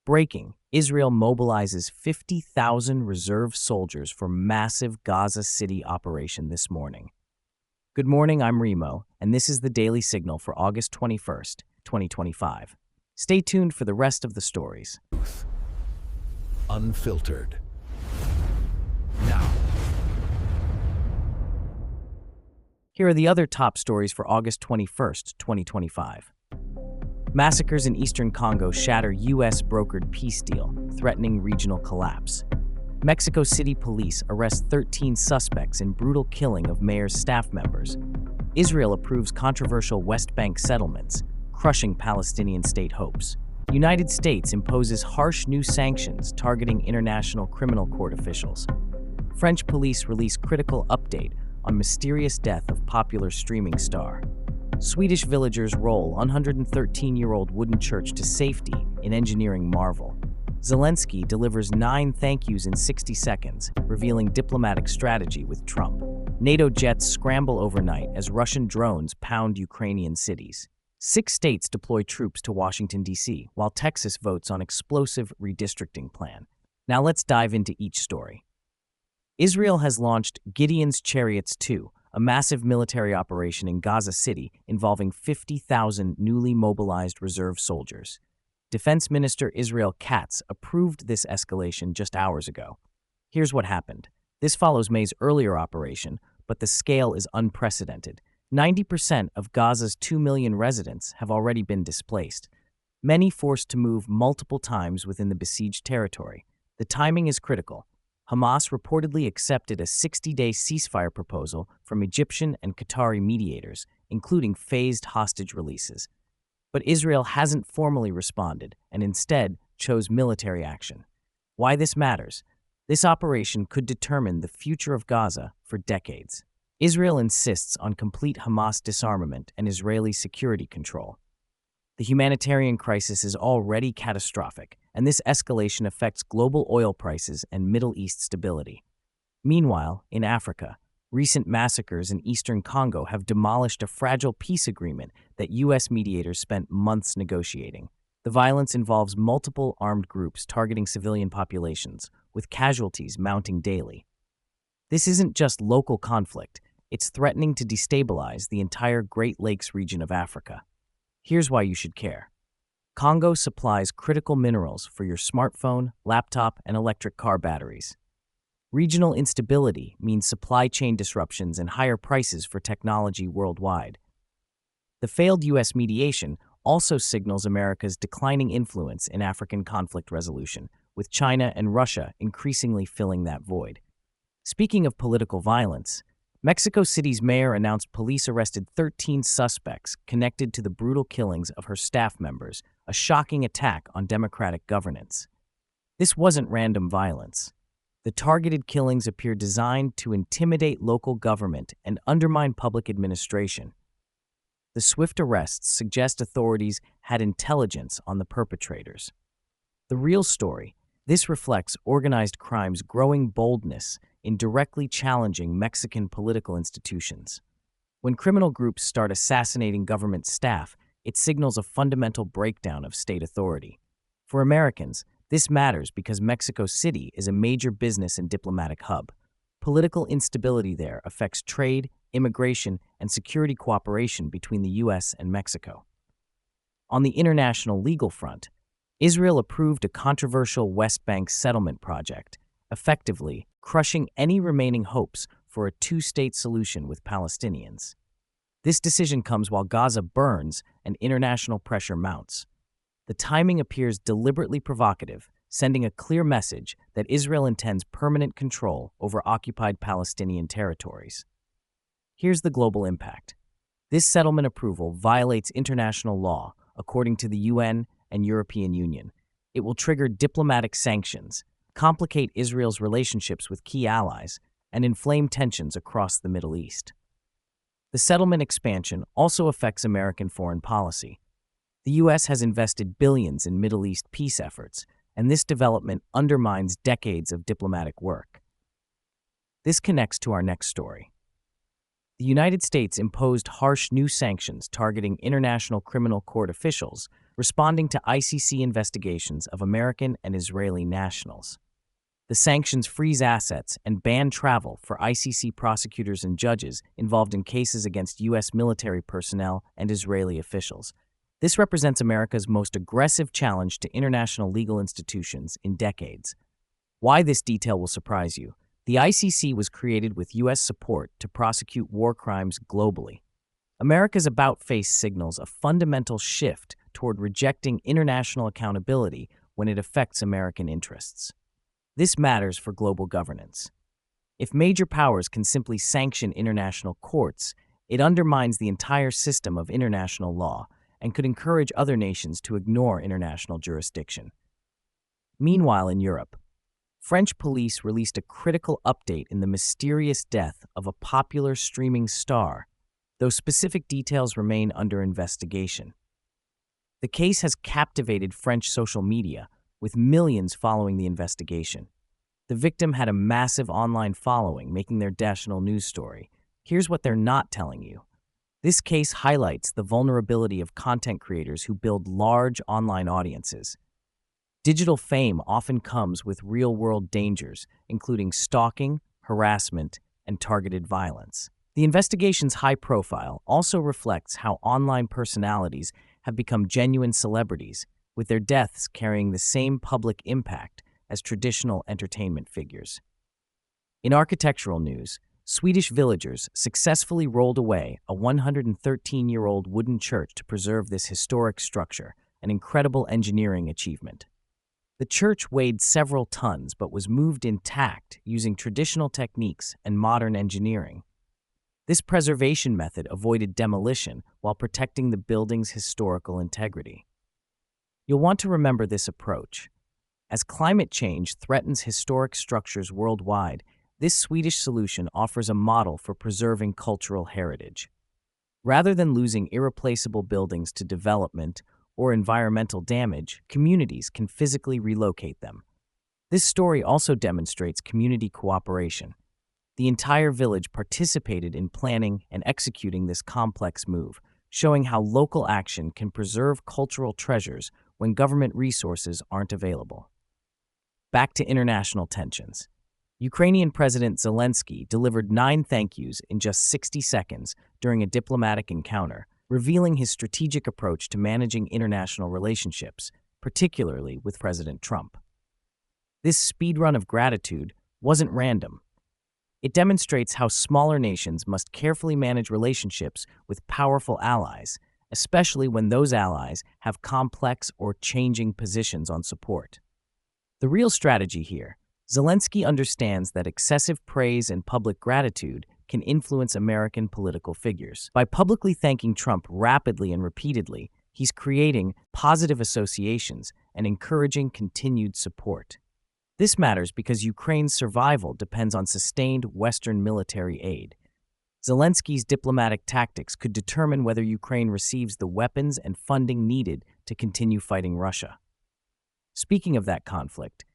Breaking: Israel mobilizes 50,000 reserve soldiers for massive Gaza City operation this morning. Good morning, I'm Remo, and this is the Daily Signal for August 21st, 2025. Stay tuned for the rest of the stories. Unfiltered. Now. Here are the other top stories for August 21st, 2025. Massacres in eastern Congo shatter U.S.-brokered peace deal, threatening regional collapse. Mexico City police arrest 13 suspects in brutal killing of mayor's staff members. Israel approves controversial West Bank settlements, crushing Palestinian state hopes. United States imposes harsh new sanctions targeting International Criminal Court officials. French police release critical update on mysterious death of popular streaming star. Swedish villagers roll 113-year-old wooden church to safety in engineering marvel. Zelensky delivers 9 thank yous in 60 seconds, revealing diplomatic strategy with Trump. NATO jets scramble overnight as Russian drones pound Ukrainian cities. 6 states deploy troops to Washington, D.C., while Texas votes on explosive redistricting plan. Now let's dive into each story. Israel has launched Gideon's Chariots 2, a massive military operation in Gaza City involving 50,000 newly mobilized reserve soldiers. Defense Minister Israel Katz approved this escalation just hours ago. Here's what happened. This follows May's earlier operation, but the scale is unprecedented. 90% of Gaza's 2 million residents have already been displaced, many forced to move multiple times within the besieged territory. The timing is critical. Hamas reportedly accepted a 60-day ceasefire proposal from Egyptian and Qatari mediators, including phased hostage releases. But Israel hasn't formally responded and instead chose military action. Why this matters? This operation could determine the future of Gaza for decades. Israel insists on complete Hamas disarmament and Israeli security control. The humanitarian crisis is already catastrophic, and this escalation affects global oil prices and Middle East stability. Meanwhile, in Africa, recent massacres in eastern Congo have demolished a fragile peace agreement that U.S. mediators spent months negotiating. The violence involves multiple armed groups targeting civilian populations, with casualties mounting daily. This isn't just local conflict, it's threatening to destabilize the entire Great Lakes region of Africa. Here's why you should care. Congo supplies critical minerals for your smartphone, laptop, and electric car batteries. Regional instability means supply chain disruptions and higher prices for technology worldwide. The failed U.S. mediation also signals America's declining influence in African conflict resolution, with China and Russia increasingly filling that void. Speaking of political violence, Mexico City's mayor announced police arrested 13 suspects connected to the brutal killings of her staff members, a shocking attack on democratic governance. This wasn't random violence. The targeted killings appear designed to intimidate local government and undermine public administration. The swift arrests suggest authorities had intelligence on the perpetrators. The real story: this reflects organized crime's growing boldness in directly challenging Mexican political institutions. When criminal groups start assassinating government staff, it signals a fundamental breakdown of state authority. For Americans, this matters because Mexico City is a major business and diplomatic hub. Political instability there affects trade, immigration, and security cooperation between the U.S. and Mexico. On the international legal front, Israel approved a controversial West Bank settlement project, effectively crushing any remaining hopes for a two-state solution with Palestinians. This decision comes while Gaza burns and international pressure mounts. The timing appears deliberately provocative, sending a clear message that Israel intends permanent control over occupied Palestinian territories. Here's the global impact. This settlement approval violates international law, according to the UN and European Union. It will trigger diplomatic sanctions, complicate Israel's relationships with key allies, and inflame tensions across the Middle East. The settlement expansion also affects American foreign policy. The U.S. has invested billions in Middle East peace efforts, and this development undermines decades of diplomatic work. This connects to our next story. The United States imposed harsh new sanctions targeting International Criminal Court officials, responding to ICC investigations of American and Israeli nationals. The sanctions freeze assets and ban travel for ICC prosecutors and judges involved in cases against U.S. military personnel and Israeli officials. This represents America's most aggressive challenge to international legal institutions in decades. Why this detail will surprise you. The ICC was created with U.S. support to prosecute war crimes globally. America's about-face signals a fundamental shift toward rejecting international accountability when it affects American interests. This matters for global governance. If major powers can simply sanction international courts, it undermines the entire system of international law and could encourage other nations to ignore international jurisdiction. Meanwhile, in Europe, French police released a critical update in the mysterious death of a popular streaming star, though specific details remain under investigation. The case has captivated French social media, with millions following the investigation. The victim had a massive online following, making their national news story. Here's what they're not telling you. This case highlights the vulnerability of content creators who build large online audiences. Digital fame often comes with real-world dangers, including stalking, harassment, and targeted violence. The investigation's high profile also reflects how online personalities have become genuine celebrities, with their deaths carrying the same public impact as traditional entertainment figures. In architectural news, Swedish villagers successfully rolled away a 113-year-old wooden church to preserve this historic structure, an incredible engineering achievement. The church weighed several tons but was moved intact using traditional techniques and modern engineering. This preservation method avoided demolition while protecting the building's historical integrity. You'll want to remember this approach. As climate change threatens historic structures worldwide, this Swedish solution offers a model for preserving cultural heritage. Rather than losing irreplaceable buildings to development or environmental damage, communities can physically relocate them. This story also demonstrates community cooperation. The entire village participated in planning and executing this complex move, showing how local action can preserve cultural treasures when government resources aren't available. Back to international tensions. Ukrainian President Zelensky delivered 9 thank yous in just 60 seconds during a diplomatic encounter, revealing his strategic approach to managing international relationships, particularly with President Trump. This speed run of gratitude wasn't random. It demonstrates how smaller nations must carefully manage relationships with powerful allies, especially when those allies have complex or changing positions on support. The real strategy here, Zelensky understands that excessive praise and public gratitude can influence American political figures. By publicly thanking Trump rapidly and repeatedly, he's creating positive associations and encouraging continued support. This matters because Ukraine's survival depends on sustained Western military aid. Zelensky's diplomatic tactics could determine whether Ukraine receives the weapons and funding needed to continue fighting Russia. Speaking of that conflict,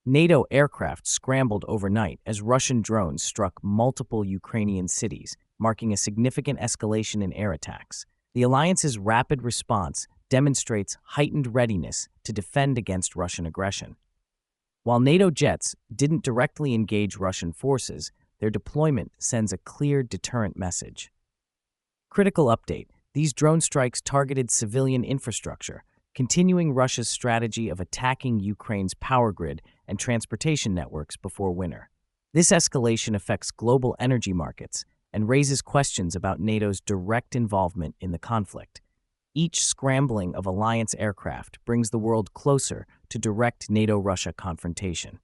NATO aircraft scrambled overnight as Russian drones struck multiple Ukrainian cities, marking a significant escalation in air attacks. The alliance's rapid response demonstrates heightened readiness to defend against Russian aggression. While NATO jets didn't directly engage Russian forces, their deployment sends a clear deterrent message. Critical update: these drone strikes targeted civilian infrastructure, continuing Russia's strategy of attacking Ukraine's power grid and transportation networks before winter. This escalation affects global energy markets and raises questions about NATO's direct involvement in the conflict. Each scrambling of alliance aircraft brings the world closer to direct NATO-Russia confrontation.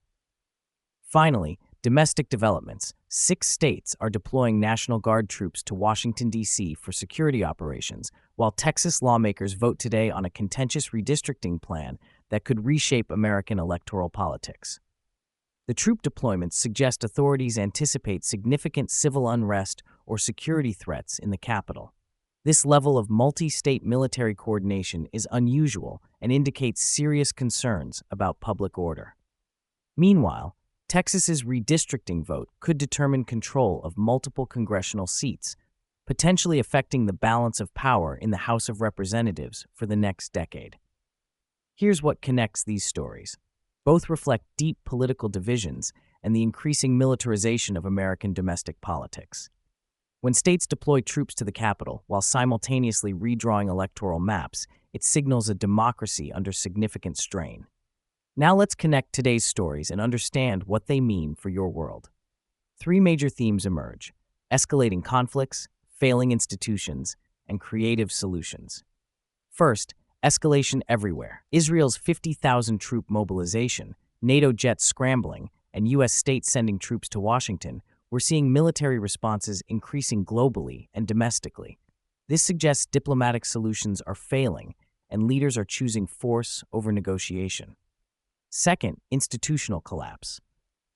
Finally, domestic developments. 6 states are deploying National Guard troops to Washington, D.C. for security operations, while Texas lawmakers vote today on a contentious redistricting plan that could reshape American electoral politics. The troop deployments suggest authorities anticipate significant civil unrest or security threats in the capital. This level of multi-state military coordination is unusual and indicates serious concerns about public order. Meanwhile, Texas's redistricting vote could determine control of multiple congressional seats, potentially affecting the balance of power in the House of Representatives for the next decade. Here's what connects these stories. Both reflect deep political divisions and the increasing militarization of American domestic politics. When states deploy troops to the capital while simultaneously redrawing electoral maps, it signals a democracy under significant strain. Now let's connect today's stories and understand what they mean for your world. Three major themes emerge: escalating conflicts, failing institutions, and creative solutions. First, escalation everywhere. Israel's 50,000 troop mobilization, NATO jets scrambling, and U.S. states sending troops to Washington, we're seeing military responses increasing globally and domestically. This suggests diplomatic solutions are failing and leaders are choosing force over negotiation. Second, institutional collapse.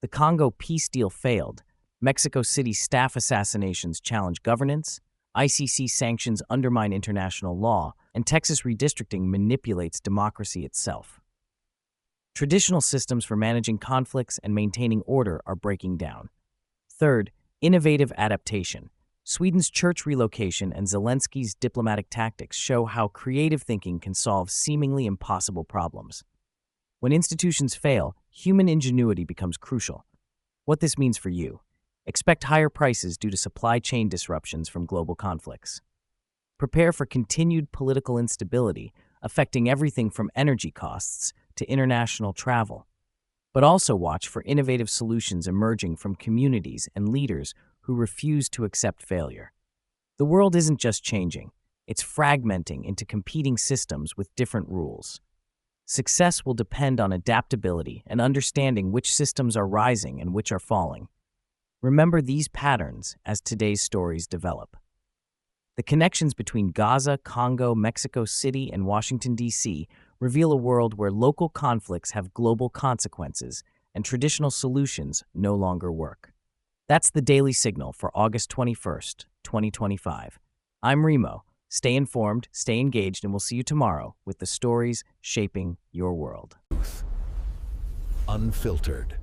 The Congo peace deal failed. Mexico City staff assassinations challenge governance, ICC sanctions undermine international law, and Texas redistricting manipulates democracy itself. Traditional systems for managing conflicts and maintaining order are breaking down. Third, innovative adaptation. Sweden's church relocation and Zelensky's diplomatic tactics show how creative thinking can solve seemingly impossible problems. When institutions fail, human ingenuity becomes crucial. What this means for you: expect higher prices due to supply chain disruptions from global conflicts. Prepare for continued political instability, affecting everything from energy costs to international travel. But also watch for innovative solutions emerging from communities and leaders who refuse to accept failure. The world isn't just changing, it's fragmenting into competing systems with different rules. Success will depend on adaptability and understanding which systems are rising and which are falling. Remember these patterns as today's stories develop. The connections between Gaza, Congo, Mexico City, and Washington, D.C. reveal a world where local conflicts have global consequences and traditional solutions no longer work. That's the Daily Signal for August 21st, 2025. I'm Remo. Stay informed, stay engaged, and we'll see you tomorrow with the stories shaping your world. Unfiltered.